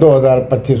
2025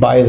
22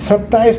27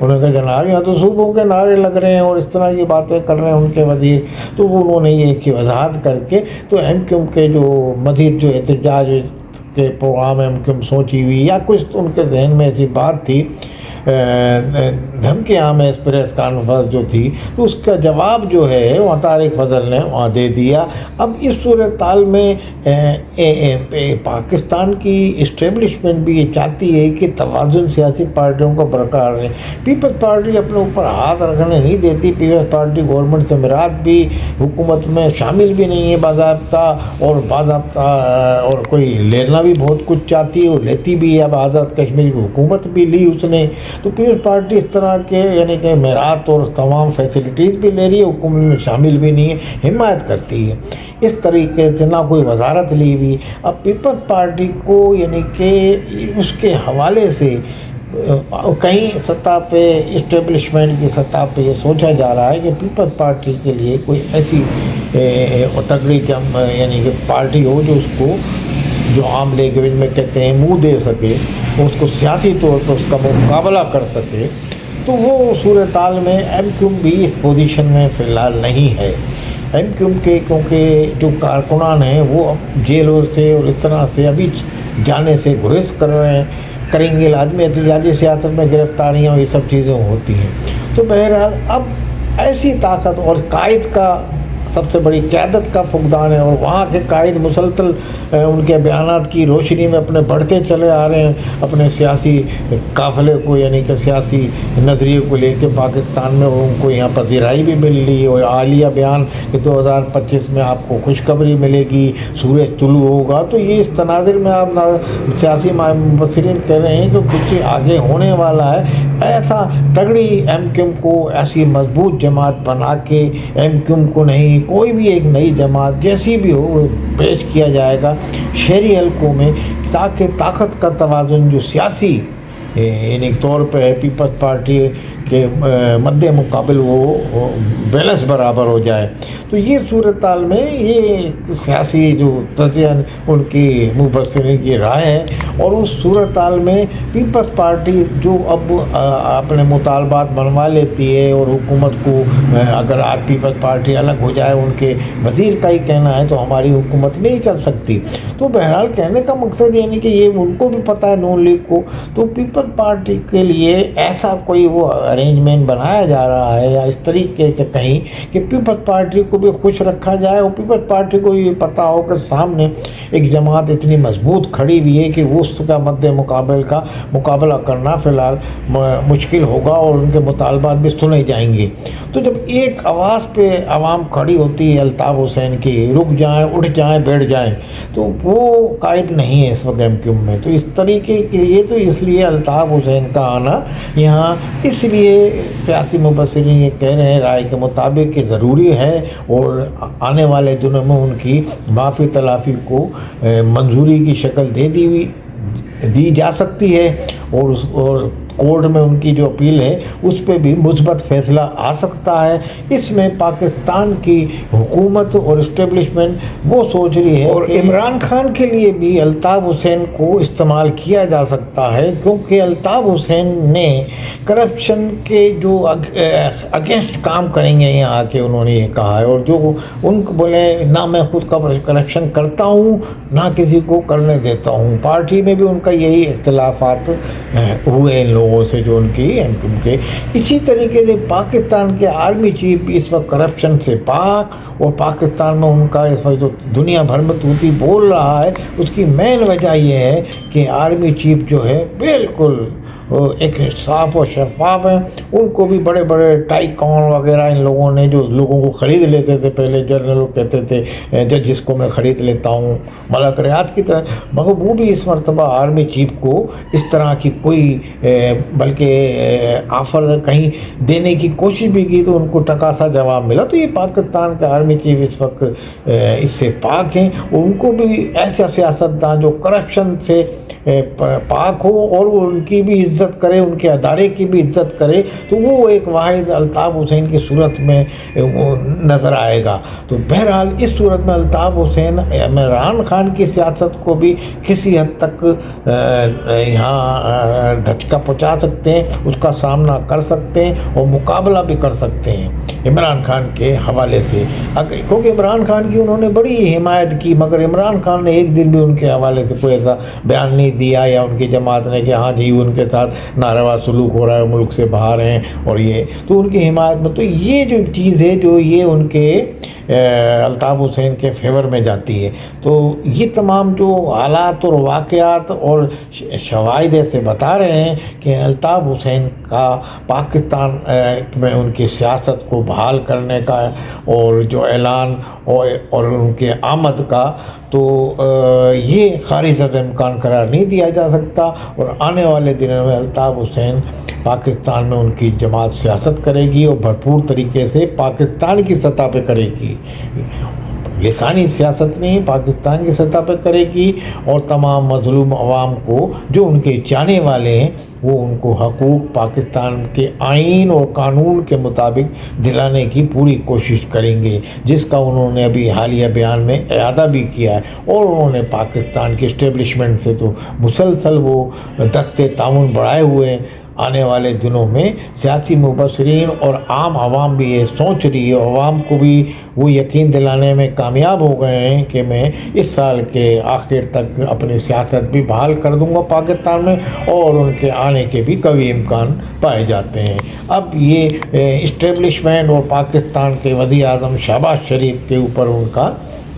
انہوں نے کہا جناب یہاں تو صوبوں کے نعرے لگ رہے ہیں اور اس طرح کی باتیں کر رہے ہیں ان کے وزیر. تو انہوں نے یہ کی وضاحت کر کے تو ایم کیو ایم کے جو مزید جو احتجاج کے پروگرام ایم کیو ایم سوچی ہوئی یا کچھ ان کے ذہن میں ایسی بات تھی دھمکیاں میں اس پریس کانفرنس جو تھی تو اس کا جواب جو ہے وہاں طارق فضل نے وہاں دے دیا. اب اس صورتحال میں پاکستان کی اسٹیبلشمنٹ بھی یہ چاہتی ہے کہ توازن سیاسی پارٹیوں کو برقرار رہے. پیپلز پارٹی اپنے اوپر ہاتھ رکھنے نہیں دیتی. پیپلز پارٹی گورنمنٹ سے مراد بھی حکومت میں شامل بھی نہیں ہے باضابطہ اور کوئی لینا بھی بہت کچھ چاہتی ہے اور لیتی بھی ہے. اب آزاد کشمیر کی حکومت بھی لی اس نے. تو پیپلز پارٹی اس طرح کے یعنی کہ میرات اور تمام فیسلٹیز بھی لے رہی ہے, حکومت میں شامل بھی نہیں ہے, حمایت کرتی ہے. اس طریقے سے نہ کوئی وزارت لی ہوئی. اب پیپلز پارٹی کو یعنی کہ اس کے حوالے سے کہیں سطح پہ اسٹیبلشمنٹ کی سطح پہ یہ سوچا جا رہا ہے کہ پیپلز پارٹی کے لیے کوئی ایسی تگڑی یعنی کہ پارٹی ہو جو اس کو جو عام لینگویج میں کہتے ہیں منہ دے سکے, اس کو سیاسی طور پر اس کا مقابلہ کر سکے. تو وہ صورتحال میں ایم کیو ایم بھی اس پوزیشن میں فی الحال نہیں ہے. ایم کیو ایم کے کیونکہ جو کارکنان ہیں وہ اب جیلوں سے اور اس طرح سے ابھی جانے سے گریز کریں گے. لازمی احتجاجی سیاست میں گرفتاریاں اور یہ سب چیزیں ہوتی ہیں. تو بہرحال اب ایسی طاقت اور قائد کا سب سے بڑی قیادت کا فقدان ہے اور وہاں کے قائد مسلسل ان کے بیانات کی روشنی میں اپنے بڑھتے چلے آ رہے ہیں اپنے سیاسی قافلے کو یعنی کہ سیاسی نظریے کو لے کے پاکستان میں. ان کو یہاں پذیرائی بھی مل رہی ہے اور عالیہ بیان کہ 2025 میں آپ کو خوشخبری ملے گی, سورج طلوع ہوگا. تو یہ اس تناظر میں آپ سیاسی مبصرین کہہ رہے ہیں کہ کچھ آگے ہونے والا ہے. ایسا تگڑی ایم کیو ایم کو ایسی مضبوط جماعت بنا کے ایم کیو ایم کو نہیں کوئی بھی ایک نئی جماعت جیسی بھی ہو پیش کیا جائے گا شہری حلقوں میں تاکہ طاقت کا توازن جو سیاسی یعنی طور پہ ہے پیپلز پارٹی کے مد مقابل وہ بیلنس برابر ہو جائے. تو یہ صورتحال میں یہ سیاسی جو تجزیہ ان کی مبصرین کی رائے ہے. اور اس صورتحال میں پیپلز پارٹی جو اب اپنے مطالبات بنوا لیتی ہے اور حکومت کو اگر آج پیپلز پارٹی الگ ہو جائے ان کے وزیر کا ہی کہنا ہے تو ہماری حکومت نہیں چل سکتی. تو بہرحال کہنے کا مقصد یہ نہیں کہ یہ ان کو بھی پتہ ہے نون لیگ کو. تو پیپلز پارٹی کے لیے ایسا کوئی وہ ارینجمنٹ بنایا جا رہا ہے یا اس طریقے کے کہیں کہ پیپلز پارٹی کو بھی خوش رکھا جائے اور پیپلز پارٹی کو یہ پتہ ہو کہ سامنے ایک جماعت اتنی مضبوط کھڑی ہوئی ہے کہ وہ اس کا مد مقابلہ کرنا فی الحال مشکل ہوگا اور ان کے مطالبات بھی سنے جائیں گے. تو جب ایک آواز پہ عوام کھڑی ہوتی ہے الطاف حسین کی رک جائیں اٹھ جائیں بیٹھ جائیں تو وہ قائد نہیں ہے اس وقت ایم کیو ایم میں. تو اس طریقے کے لیے تو اس لیے الطاف حسین کا آنا یہاں اس لیے سیاسی مبصرین یہ کہہ رہے ہیں رائے کے مطابق کہ ضروری ہے اور آنے والے دنوں میں ان کی معافی تلافی کو منظوری کی شکل دی جا سکتی ہے اور کورٹ میں ان کی جو اپیل ہے اس پہ بھی مثبت فیصلہ آ سکتا ہے. اس میں پاکستان کی حکومت اور اسٹیبلشمنٹ وہ سوچ رہی ہے اور عمران خان کے لیے بھی الطاف حسین کو استعمال کیا جا سکتا ہے کیونکہ الطاف حسین نے کرپشن کے جو اگینسٹ کام کریں گے یہاں آ کے انہوں نے یہ کہا ہے. اور جو ان کو بولے نہ میں خود کرپشن کرتا ہوں نہ کسی کو کرنے دیتا ہوں. پارٹی میں بھی ان کا یہی اختلافات ہوئے ان لوگوں سے جو ان کی ایم کیو ایم کے. اسی طریقے سے پاکستان کے آرمی چیف بھی اس وقت کرپشن سے پاک اور پاکستان میں ان کا اس وقت جو دنیا بھر میں توتی بول رہا ہے اس کی مین وجہ یہ ہے کہ آرمی چیف جو ہے بالکل ایک صاف و شفاف ہیں. ان کو بھی بڑے بڑے ٹائی کون وغیرہ ان لوگوں نے جو لوگوں کو خرید لیتے تھے پہلے جنرل لوگ کہتے تھے جس کو میں خرید لیتا ہوں ملک ریاض کی طرح, مگر وہ بھی اس مرتبہ آرمی چیف کو اس طرح کی کوئی بلکہ آفر کہیں دینے کی کوشش بھی کی تو ان کو ٹکا سا جواب ملا. تو یہ پاکستان کے آرمی چیف اس وقت اس سے پاک ہیں اور ان کو بھی ایسا سیاستدان جو کرپشن سے پاک ہو اور وہ ان کی بھی عزت کرے، ان کے ادارے کی بھی عزت کرے، تو وہ ایک واحد الطاف حسین کی صورت میں نظر آئے گا۔ تو بہرحال اس صورت میں الطاف حسین عمران خان کی سیاست کو بھی کسی حد تک یہاں دھچکا پہنچا سکتے ہیں، اس کا سامنا کر سکتے ہیں اور مقابلہ بھی کر سکتے ہیں عمران خان کے حوالے سے، کیونکہ عمران خان کی انہوں نے بڑی حمایت کی، مگر عمران خان نے ایک دن بھی ان کے حوالے سے کوئی ایسا بیان نہیں دیا، یا ان کی جماعت نے کہ ہاں جی ان کے ساتھ ناروا سلوک ہو رہا ہے، ملک سے باہر ہیں اور یہ تو ان کی حمایت میں، تو یہ جو چیز ہے جو یہ ان کے الطاف حسین کے فیور میں جاتی ہے۔ تو یہ تمام جو حالات اور واقعات اور شواہد سے بتا رہے ہیں کہ الطاف حسین کا پاکستان میں ان کی سیاست کو بحال کرنے کا اور جو اعلان اور ان کے آمد کا، تو یہ خارج از امکان قرار نہیں دیا جا سکتا، اور آنے والے دنوں میں الطاف حسین پاکستان میں ان کی جماعت سیاست کرے گی اور بھرپور طریقے سے پاکستان کی سطح پہ کرے گی، لسانی سیاست نہیں، پاکستان کی سطح پہ کرے گی، اور تمام مظلوم عوام کو جو ان کے چاہنے والے ہیں وہ ان کو حقوق پاکستان کے آئین اور قانون کے مطابق دلانے کی پوری کوشش کریں گے، جس کا انہوں نے ابھی حالیہ بیان میں اعادہ بھی کیا ہے، اور انہوں نے پاکستان کی اسٹیبلشمنٹ سے تو مسلسل وہ دستے تعاون بڑھائے ہوئے ہیں۔ آنے والے دنوں میں سیاسی مبصرین اور عام عوام بھی یہ سوچ رہی ہے، عوام کو بھی وہ یقین دلانے میں کامیاب ہو گئے ہیں کہ میں اس سال کے آخر تک اپنی سیاست بھی بحال کر دوں گا پاکستان میں، اور ان کے آنے کے بھی قوی امکان پائے جاتے ہیں۔ اب یہ اسٹیبلشمنٹ اور پاکستان کے وزیر اعظم شہباز شریف کے اوپر ان کا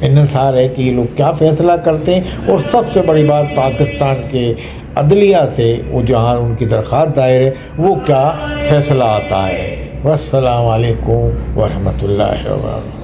انحصار ہے کہ یہ لوگ کیا فیصلہ کرتے ہیں، اور سب سے بڑی بات پاکستان کے عدلیہ سے وہ جہاں ان کی درخواست دائر ہے وہ کیا فیصلہ آتا ہے۔ والسلام علیکم ورحمۃ اللہ وبرکاتہ۔